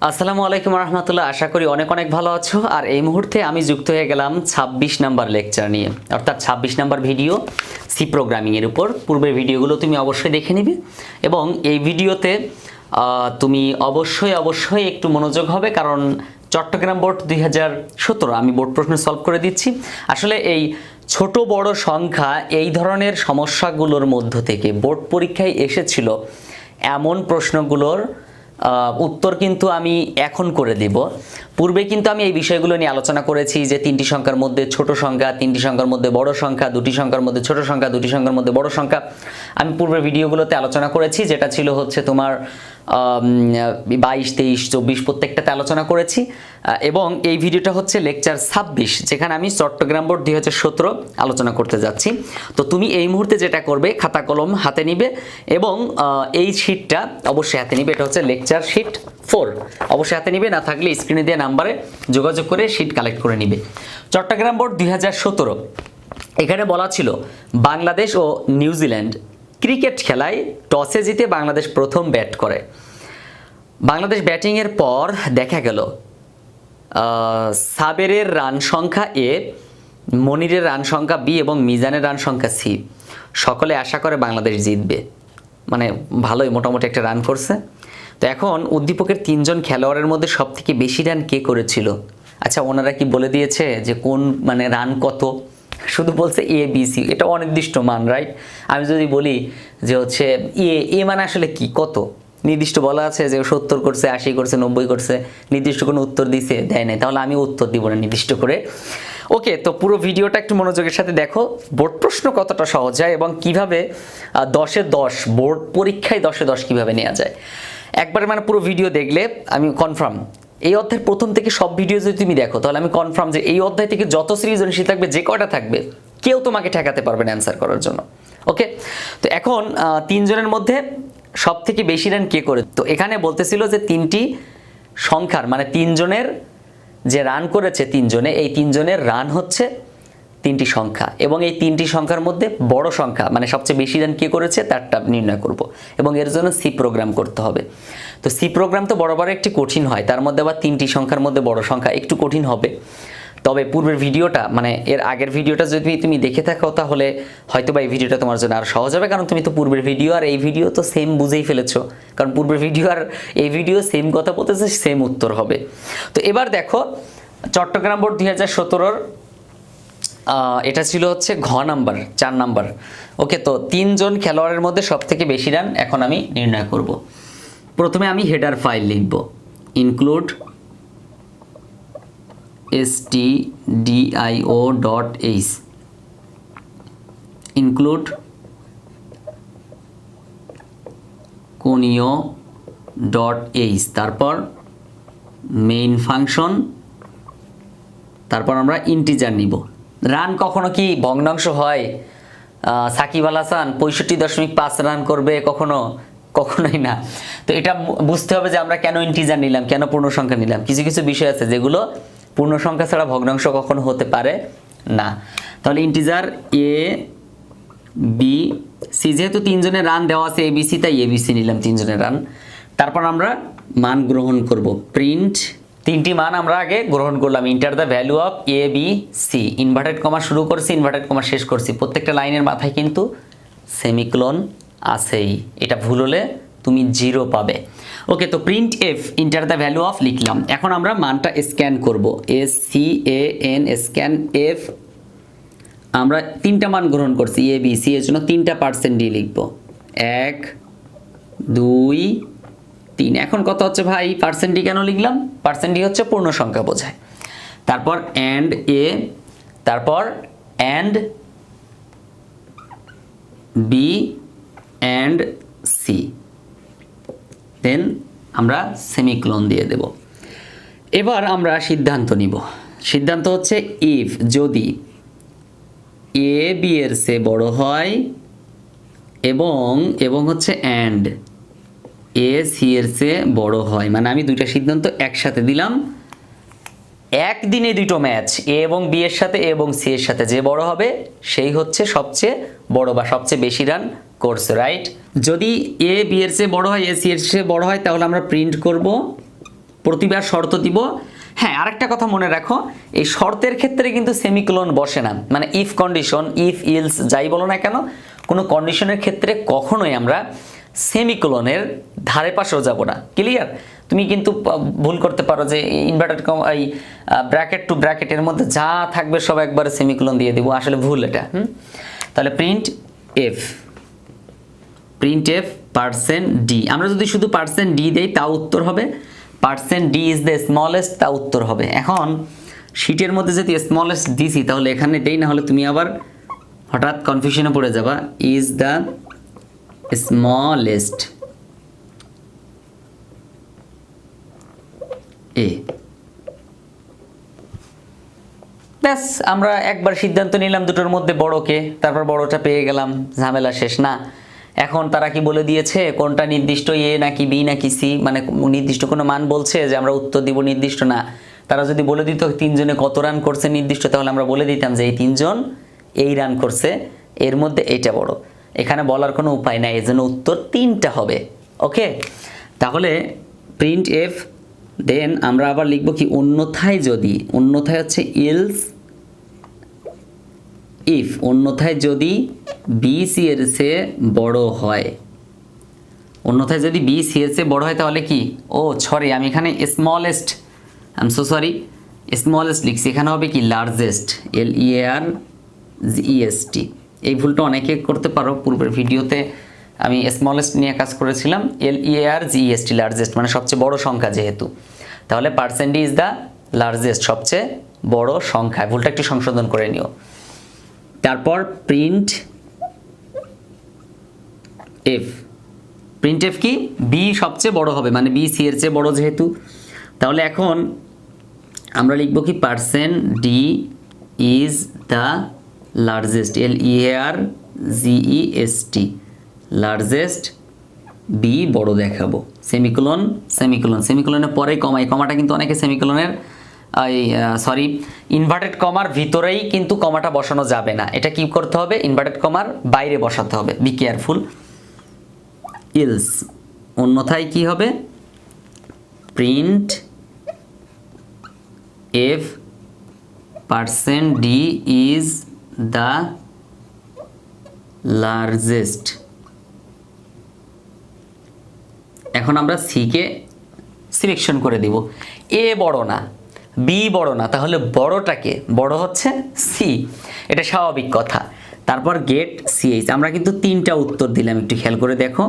আসসালামু আলাইকুম রহমতুল্লাহ। আশা করি অনেক অনেক ভালো আছো। আর এই মুহূর্তে আমি যুক্ত হয়ে গেলাম ২৬ নাম্বার লেকচার নিয়ে, অর্থাৎ ২৬ নাম্বার ভিডিও সি প্রোগ্রামিংয়ের উপর। পূর্বের ভিডিওগুলো তুমি অবশ্যই দেখে নিবে এবং এই ভিডিওতে তুমি অবশ্যই একটু মনোযোগ হবে, কারণ চট্টগ্রাম বোর্ড ২০১৭ আমি বোর্ড প্রশ্ন সলভ করে দিচ্ছি। আসলে এই ছোট বড় সংখ্যা এই ধরনের সমস্যাগুলোর মধ্য থেকে বোর্ড পরীক্ষায় এসেছিল এমন প্রশ্নগুলোর উত্তর কিন্তু আমি এখন করে দিব। পূর্বে কিন্তু আমি এই বিষয়গুলো নিয়ে আলোচনা করেছি যে তিনটি সংখ্যার মধ্যে ছোট সংখ্যা, তিনটি সংখ্যার মধ্যে বড় সংখ্যা, দুটি সংখ্যার মধ্যে ছোট সংখ্যা, দুটি সংখ্যার মধ্যে বড় সংখ্যা। আমি পূর্বের ভিডিওগুলোতে আলোচনা করেছি, যেটা ছিল হচ্ছে তোমার ২২, ২৩, ২৪ প্রত্যেকটাতে আলোচনা করেছি। এবং এই ভিডিওটা হচ্ছে লেকচার ২৬, যেখানে আমি চট্টগ্রাম বোর্ড ২০১৭ আলোচনা করতে যাচ্ছি। তো তুমি এই মুহূর্তে যেটা করবে, খাতা কলম হাতে নিবে এবং এই শিটটা অবশ্যই হাতে নিবে। এটা হচ্ছে লেকচার শিট 4, অবশ্যই হাতে নিবে, না থাকলে স্ক্রিনে দেওয়া নাম্বারে যোগাযোগ করে শিট কালেক্ট করে নিবে। চট্টগ্রাম বোর্ড ২০১৭ এখানে বলা ছিল বাংলাদেশ ও নিউজিল্যান্ড ক্রিকেট খেলায় টসে জিতে বাংলাদেশ প্রথম ব্যাট করে। বাংলাদেশ ব্যাটিংয়ের পর দেখা গেল সাবেরের রান সংখ্যা এ, মনিরের রান সংখ্যা বি এবং মিজানের রান সংখ্যা সি। সকলে আশা করে বাংলাদেশ জিতবে। মানে ভালোই মোটামুটি একটা রান করছে। তো এখন উদ্দীপকের ৩ জন খেলোয়াড়ের মধ্যে সবথেকে বেশি রান কে করেছিল? আচ্ছা, ওনারা কি বলে দিয়েছে যে কোন মানে রান কত? শুধু বলছে এ বি সি, এটা অনির্দিষ্ট মান, রাইট? আমি যদি বলি যে হচ্ছে এ মানে আসলে কি, কত নির্দিষ্ট বলা আছে যে ৭০ করছে, ৮০ করছে, ৯০ করছে, নির্দিষ্ট কোনো উত্তর দিছে দেয় নাই, তাহলে আমি উত্তর দিব না নির্দিষ্ট করে। ওকে, তো পুরো ভিডিওটা একটু মনোযোগের সাথে দেখো। বোর্ড প্রশ্ন কতটা সহজ হয় এবং কিভাবে 10-এ 10 বোর্ড পরীক্ষায় 10-এ 10 কিভাবে নেওয়া যায়। একবার মানে পুরো ভিডিও দেখলে আমি কনফার্ম, এই অধ্যায়ের প্রথম থেকে সব ভিডিও যদি তুমি দেখো তাহলে আমি কনফার্ম যে এই অধ্যায় থেকে যত সৃজনশীল থাকবে, যে কয়টা থাকবে, কেউ তোমাকে ঠেকাতে পারবে না অ্যান্সার করার জন্য। ওকে, তো এখন 3 জনের মধ্যে সব থেকে বেশি রান কে করে? তো এখানে বলতেছিল যে 3টি সংখ্যার মানে 3 জনের যে রান করেছে, 3 জনে, এই 3 জনের রান হচ্ছে 3টি সংখ্যা এবং এই 3টি সংখ্যার মধ্যে বড় সংখ্যা মানে সবচেয়ে বেশি রান কে করেছে তারটা নির্ণয় করব এবং এর জন্য সি প্রোগ্রাম করতে হবে। তো সি প্রোগ্রাম তো বরাবর একটি কঠিন হয়, তার মধ্যে আবার 3টি সংখ্যার মধ্যে বড় সংখ্যা একটু কঠিন হবে। তবে পূর্বের ভিডিওটা মানে এর আগের ভিডিওটা যদি তুমি দেখে থাকো তাহলে হয়তো বা এই ভিডিওটা তোমার জন্য আর সহজ হবে, কারণ তুমি তো পূর্বের ভিডিও আর এই ভিডিও তো সেম বুঝেই ফেলেছো, কারণ পূর্বের ভিডিও আর এই ভিডিও সেম কথা বলতেছে, সেম উত্তর হবে। তো এবার দেখো চট্টগ্রাম বোর্ড ২০১৭ এটা ছিল হচ্ছে ঘ নাম্বার, 4 নাম্বার। ওকে, তো 3 জন খেলোয়াড়ের মধ্যে সব থেকে বেশি রান এখন আমি নির্ণয় করব। প্রথমে আমি হেডার ফাইল লিখব, ইনক্লুড stdio.h, ইনক্লুড কোণীয়.h, তারপর মেইন ফাংশন, তারপর আমরা ইন্টিজার নিব। রান কখনো কি ভগ্নাংশ হয়? সাকিব আল হাসান 65.5 রান করবে কখনোই না। তো এটা বুঝতে হবে যে আমরা কেন ইন্টিজার নিলাম, কেন পূর্ণ সংখ্যা নিলাম। কিছু কিছু বিষয় আছে যেগুলো পূর্ণ সংখ্যা ছাড়া ভগ্নাংশ কখনো হতে পারে না। তাহলে ইন্টিজার এ বি সি, যেহেতু 3 জনের রান দেওয়া আছে এ বি সি, তাই এ বি সি নিলাম 3 জনের রান। তারপর আমরা মান গ্রহণ করব, প্রিন্ট 3টি মান আমরা আগে গ্রহণ করলাম। Enter the value of A B C, inverted comma শুরু করছি, ইনভার্টেড কমা শেষ করছি, প্রত্যেকটা লাইনের মাথায় কিন্তু সেমিকোলন আছেই, এটা ভুল হলে তুমি 0 পাবে। ওকে, তো print F inter the value of লিখলাম। এখন আমরা মানটা স্ক্যান করব, SCAN স্ক্যান এফ। আমরা 3টা মান গ্রহণ করছি এ বি সি, এর জন্য 3টা % দিয়ে লিখব, 1 2 3। এখন কত হচ্ছে ভাই? % কেন লিখলাম? % হচ্ছে পূর্ণ সংখ্যা বোঝায়। তারপর অ্যান্ড এ, তারপর অ্যান্ড বি অ্যান্ড সি, দেন আমরা সেমিকোলন দিয়ে দেব। এবার আমরা সিদ্ধান্ত নিব। সিদ্ধান্ত হচ্ছে ইফ, যদি এ বি এর চেয়ে বড় হয় এবং হচ্ছে অ্যান্ড এ সি এর চেয়ে বড় হয়, মানে আমি দুইটা সিদ্ধান্ত একসাথে দিলাম। একদিনে 2টো ম্যাচ এ এবং বি এর সাথে, এ এবং সি এর সাথে, যে বড় হবে সেই হচ্ছে সবচেয়ে বড় বা সবচেয়ে বেশি রান করছে, রাইট? যদি এ বি এর চেয়ে বড় হয়, এ সি এর চেয়ে বড় হয়, তাহলে আমরা প্রিন্ট করব প্রতিবার শর্ত দিব। হ্যাঁ, আরেকটা কথা মনে রাখো, এই শর্তের ক্ষেত্রে কিন্তু সেমিকোলন বসে না, মানে ইফ কন্ডিশন, ইফ ইলস যাই বলো না কেন, কোনো কন্ডিশনের ক্ষেত্রে কখনোই আমরা সেমিকোলনের ধারে পাশেও যাব না। ক্লিয়ার? তুমি কিন্তু ভুল করতে পারো যে ইনভার্টেড কমা, এই ব্র্যাকেট টু ব্র্যাকেটের মধ্যে যা থাকবে সব একবারে সেমিকোলন দিয়ে দেবো, আসলে ভুল এটা। তাহলে প্রিন্ট এফ পার্সেন্ট ডি, আমরা যদি শুধু পার্সেন্ট ডি দেই তাও উত্তর হবে, percent D is the smallest তা উত্তর হবে। এখন শিটের মধ্যে যদি স্মলেস্ট দিছি তাহলে এখানে দেই, না হলে তুমি আবার হঠাৎ কনফিউশনে পড়ে যাবা। ইজ দ্য স্মলেস্ট এ, ব্যাস আমরা একবার সিদ্ধান্ত নিলাম দুটোর মধ্যে বড়কে, তারপর বড়টা পেয়ে গেলাম, ঝামেলা শেষ না। এখন তারা কি বলে দিয়েছে কোনটা নির্দিষ্ট, এ নাকি বি নাকি সি, মানে নির্দিষ্ট কোনো মান বলছে যে আমরা উত্তর দিব, নির্দিষ্ট না। তারা যদি বলে দিত তিনজনে কত রান করছে নির্দিষ্ট, তাহলে আমরা বলে দিতাম যে এই তিনজন এই রান করছে, এর মধ্যে এইটা বড়। এখানে বলার কোনো উপায় নাই, এজন্য উত্তর 3টা হবে। ওকে, তাহলে প্রিন্ট এফ, দেন আমরা আবার লিখব কি, অন্যথায় যদি, অন্যথায় হচ্ছে ইলস ইফ, অন্যথায় যদি বি সি এর চেয়ে বড় হয়, অন্যথায় যদি বি সি এর চেয়ে বড় হয় তাহলে কি, ও সরি আমি এখানে smallest, I am so sorry, smallest লিখছি, এখানে হবে কি লার্জেস্ট, LEARGEST। এই ভুলটা অনেকে করতে পারো, পূর্বের ভিডিওতে আমি স্মলেস্ট নিয়ে কাজ করেছিলাম, LEARGEST লার্জেস্ট মানে সবচেয়ে বড় সংখ্যা যেহেতু, তাহলে পার্সেন্ট ইজ দ্য লার্জেস্ট সবচেয়ে বড় সংখ্যা, ভুলটা একটু সংশোধন করে নিও। তারপর প্রিন্ট এফ কি, বি সবচেয়ে বড় হবে, মানে বি সি এর চেয়ে বড় যেহেতু, তাহলে এখন আমরা লিখব কি percent D is the largest, LEARGEST largest, B বড় দেখাবো, সেমিকোলন, সেমিকোলনের পরে কমা, এই কমাটা কিন্তু অনেকে সেমিকোলনের সরি ইনভার্টেড কমার ভিতরেই কিন্তু কমাটা বসানো যাবে না, এটা কি করতে হবে, ইনভার্টেড কমার বাইরে বসাতে হবে, বি কেয়ারফুল। ইলস, অন্যথায় কি হবে, print F percent D is the largest. এখন আমরা সি কে সিলেকশন করে দিব, এ বড় না, বি বড় না, তাহলে বড়টাকে, বড় হচ্ছে সি, এটা স্বাভাবিক কথা। তারপর গেট সিএইচ, আমরা কিন্তু 3টা উত্তর দিলাম, একটু খেয়াল করে দেখো,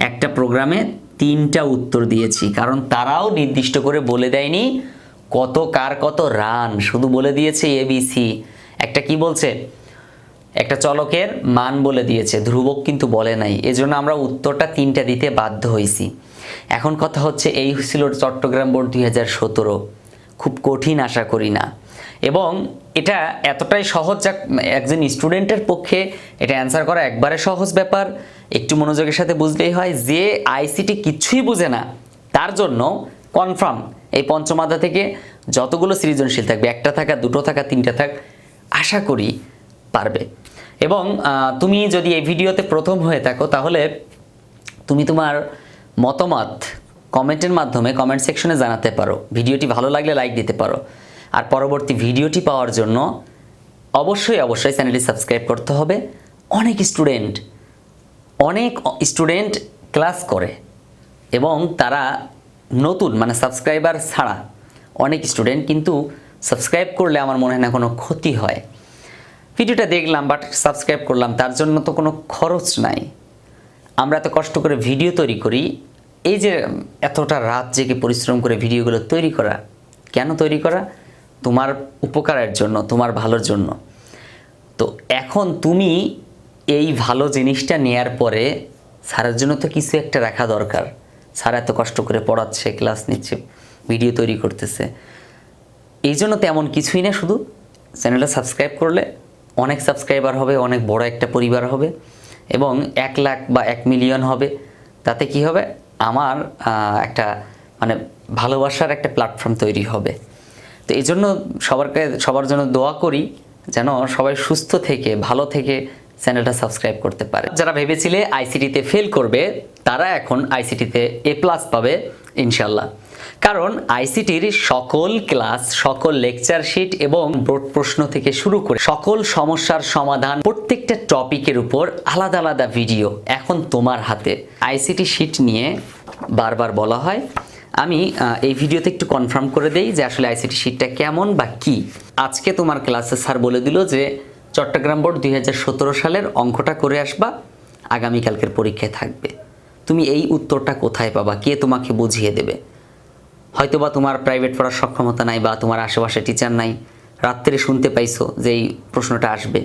একটা প্রোগ্রামে 3টা উত্তর দিয়েছি, কারণ তারাও নির্দিষ্ট করে বলে দেয়নি কত কার কত রান, শুধু বলে দিয়েছে ABC। একটা কি বলছে, একটা চলকের মান বলে দিয়েছে, ধ্রুবক কিন্তু বলে নাই, এজন্য আমরা উত্তরটা 3টা দিতে বাধ্য হয়েছি। এখন কথা হচ্ছে, এই ছিল চট্টগ্রাম বোর্ড 2017, খুব কঠিন আশা করি না, এবং এটা এতটাই সহজ যা একজন স্টুডেন্টের পক্ষে এটা অ্যান্সার করা একবারে সহজ ব্যাপার, একটু মনোযোগের সাথে বুঝলেই হয়। যে আইসিটি কিচ্ছুই বুঝে না তার জন্য কনফার্ম এই পঞ্চম অধ্যায় থেকে যতগুলো সৃজনশীল থাকবে, 1টা থাকা, 2টো থাকা, 3টা থাক, আশা করি পারবে। এবং তুমি যদি এই ভিডিওতে প্রথম হয়ে থাকো তাহলে তুমি তোমার মতামত কমেন্টের মাধ্যমে কমেন্ট সেকশনে জানাতে পারো, ভিডিওটি ভালো লাগলে লাইক দিতে পারো, আর পরবর্তী ভিডিওটি পাওয়ার জন্য অবশ্যই চ্যানেলটি সাবস্ক্রাইব করতে হবে। অনেক স্টুডেন্ট ক্লাস করে এবং তারা নতুন, মানে সাবস্ক্রাইবার ছাড়া অনেক স্টুডেন্ট, কিন্তু সাবস্ক্রাইব করলে আমার মনে হয় না কোনো ক্ষতি হয়। ভিডিওটা দেখলাম বাট সাবস্ক্রাইব করলাম, তার জন্য তো কোনো খরচ নাই। আমরা এত কষ্ট করে ভিডিও তৈরি করি, এই যে এতটা রাত জেগে পরিশ্রম করে ভিডিওগুলো তৈরি করা, কেন তৈরি করা? তোমার উপকারের জন্য, তোমার ভালোর জন্য। তো এখন তুমি এই ভালো জিনিসটা নেয়ার পরে স্যারের জন্য তো কিছু একটা রাখা দরকার। স্যার এত কষ্ট করে পড়াচ্ছে, ক্লাস নিচ্ছে, ভিডিও তৈরি করতেছে, এই জন্য তেমন কিছুই না, শুধু চ্যানেলটা সাবস্ক্রাইব করলে অনেক সাবস্ক্রাইবার হবে, অনেক বড় একটা পরিবার হবে এবং 1 লাখ বা 1 মিলিয়ন হবে। তাতে কি হবে, আমার একটা মানে ভালোবাসার একটা প্ল্যাটফর্ম তৈরি হবে। তো এই জন্য সবার জন্য দোয়া করি যেন সবাই সুস্থ থেকে, ভালো থেকে চ্যানেলটা সাবস্ক্রাইব করতে পারে। যারা ভেবেছিলে আইসিটিতে ফেল করবে তারা এখন আইসিটিতে A+ পাবে ইনশাল্লাহ। কারণ আইসিটির সকল ক্লাস, সকল লেকচার শিট এবং বোর্ড প্রশ্ন থেকে শুরু করে সকল সমস্যার সমাধান, প্রত্যেকটা টপিকের উপর আলাদা আলাদা ভিডিও এখন তোমার হাতে। আইসিটি শিট নিয়ে বারবার বলা হয়, আমি এই ভিডিওতে একটু কনফার্ম করে দেই যে আসলে আইসিটি শিটটা কেমন বা কি। আজকে তোমার ক্লাসে স্যার বলে দিল যে চট্টগ্রাম বোর্ড 2017 সালের অঙ্কটা করে আসবা, আগামীকালকের পরীক্ষায় থাকবে। তুমি এই উত্তরটা কোথায় পাবা, কে তোমাকে বুঝিয়ে দেবে? হয়তোবা তোমার প্রাইভেট পড়ার সক্ষমতা নাই বা তোমার আশেপাশে টিচার নাই, রাত্রে শুনতে পাইছো যে এই প্রশ্নটা আসবে,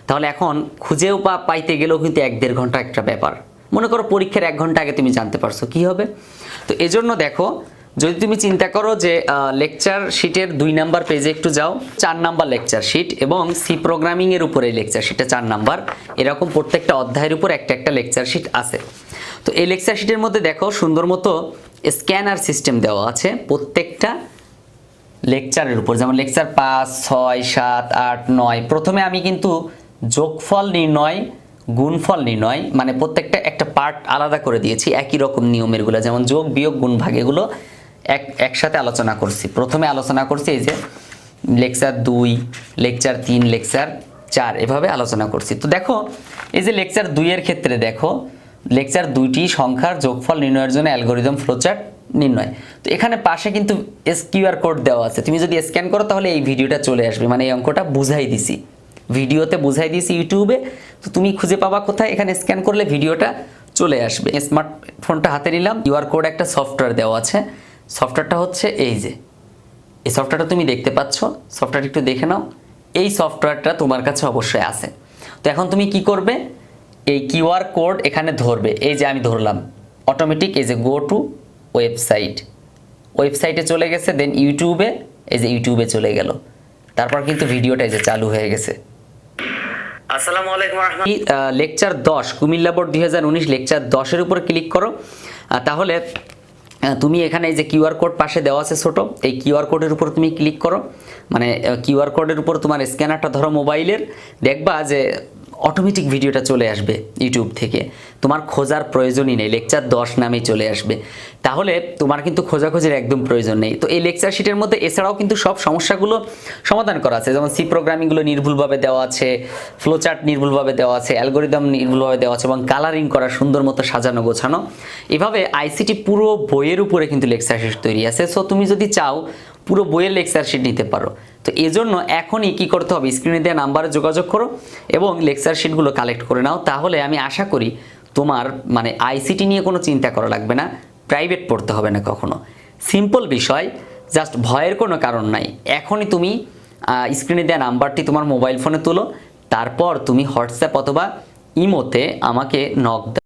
তাহলে এখন খুঁজেও পাইতে গেলেও কিন্তু 1-1.5 ঘন্টা একটা ব্যাপার। মনে করো পরীক্ষার 1 ঘন্টা আগে তুমি জানতে পারছো, কি হবে? তো এজন্য দেখো, যদি তুমি চিন্তা করো যে লেকচার শিটের 2 নাম্বার পেজে একটু যাও, 4 নাম্বার লেকচার শিট এবং সি প্রোগ্রামিং এর উপরে লেকচার শিটে 4 নাম্বার, এরকম প্রত্যেকটা অধ্যায়ের উপর একটা একটা লেকচার শিট আছে। তো এই লেকচার শিটের মধ্যে দেখো সুন্দর মতো স্ক্যানার সিস্টেম দেওয়া আছে প্রত্যেকটা লেকচারের উপর, যেমন লেকচার 5, 6, 7, 8, 9। প্রথমে আমি কিন্তু যোগফল নির্ণয়, গুণফল নির্ণয়, মানে প্রত্যেকটা একটা পার্ট আলাদা করে দিয়েছি, একই রকম নিয়মেরগুলো, যেমন যোগ, বিয়োগ, গুণ, ভাগ, এগুলো একসাথে আলোচনা করছি। প্রথমে আলোচনা করছি এই যে লেকচার 2, লেকচার 3, লেকচার 4, এভাবে আলোচনা করছি। তো দেখো এই যে লেকচার 2 এর ক্ষেত্রে দেখো, লেকচার 2টি সংখ্যার যোগফল নির্ণয়ের জন্য অ্যালগরিদম ফ্লোচার্ট নির্ণয়। তো এখানে পাশে কিন্তু কিউআর কোড দেওয়া আছে, তুমি যদি স্ক্যান করো তাহলে এই ভিডিওটা চলে আসবে, মানে এই অঙ্কটা বুঝাই দিছি, ভিডিওতে বুঝাই দিয়েছি ইউটিউবে। তো তুমি খুঁজে পাবা কোথায়? এখানে স্ক্যান করলে ভিডিওটা চলে আসবে। স্মার্টফোনটা হাতে নিলাম, কিউআর কোড একটা সফটওয়্যার দেওয়া আছে, সফটওয়্যারটা হচ্ছে এই যে, এই সফটওয়্যারটা তুমি দেখতে পাচ্ছ, সফটওয়্যারটা একটু দেখে নাও। এই সফটওয়্যারটা তোমার কাছে অবশ্যই আছে। তো এখন তুমি কি করবে? এই কিউআর কোড এখানে ধরবে, এই যে আমি ধরলাম, অটোমেটিক এই যে গো টু ওয়েবসাইট, ওয়েবসাইটে চলে গেছে, দেন ইউটিউবে, এই যে ইউটিউবে চলে গেল, তারপর কিন্তু ভিডিওটা এই যে চালু হয়ে গেছে। আসসালামু আলাইকুম রাহমাতুল্লাহ। লেকচার 10, কুমিল্লা বোর্ড 2019 লেকচার 10 এর উপর ক্লিক করো, তাহলে তুমি এখানে এই যে কিউআর কোড পাশে দেওয়া আছে ছোট, এই কিউআর কোডের উপর তুমি ক্লিক করো, মানে কিউআর কোডের উপর তোমার স্ক্যানারটা ধরো মোবাইলের, দেখবা যে অটোমেটিক ভিডিওটা চলে আসবে ইউটিউব থেকে, তোমার খোঁজার প্রয়োজনই নেই, লেকচার 10 নামেই চলে আসবে। তাহলে তোমার কিন্তু খোঁজাখুঁজির একদম প্রয়োজন নেই। তো এই লেকচার শিটের মধ্যে এছাড়াও কিন্তু সব সমস্যাগুলো সমাধান করা আছে, যেমন সি প্রোগ্রামিংগুলো নির্ভুলভাবে দেওয়া আছে, ফ্লোচার্ট নির্ভুলভাবে দেওয়া আছে, অ্যালগরিদম নির্ভুলভাবে দেওয়া আছে এবং কালারিং করা সুন্দর মতো সাজানো গোছানো। এভাবে আইসিটি পুরো বইয়ের উপরে কিন্তু লেকচার শিট তৈরি আছে। সো তুমি যদি চাও পুরো বইয়ের লেকচার শিট নিতে পারো। তো এজন্য এখনই কি করতে হবে? স্ক্রিনে দেওয়া নাম্বারে যোগাযোগ করো এবং লেকচার শিটগুলো কালেক্ট করে নাও। তাহলে আমি আশা করি তোমার মানে আইসিটি নিয়ে কোনো চিন্তা করা লাগবে না, প্রাইভেট পড়তে হবে না কখনো। সিম্পল বিষয়, জাস্ট ভয়ের কোনো কারণ নাই। এখনই তুমি স্ক্রিনে দেওয়া নাম্বারটি তোমার মোবাইল ফোনে তোলো, তারপর তুমি হোয়াটসঅ্যাপ অথবা ইমোতে আমাকে নক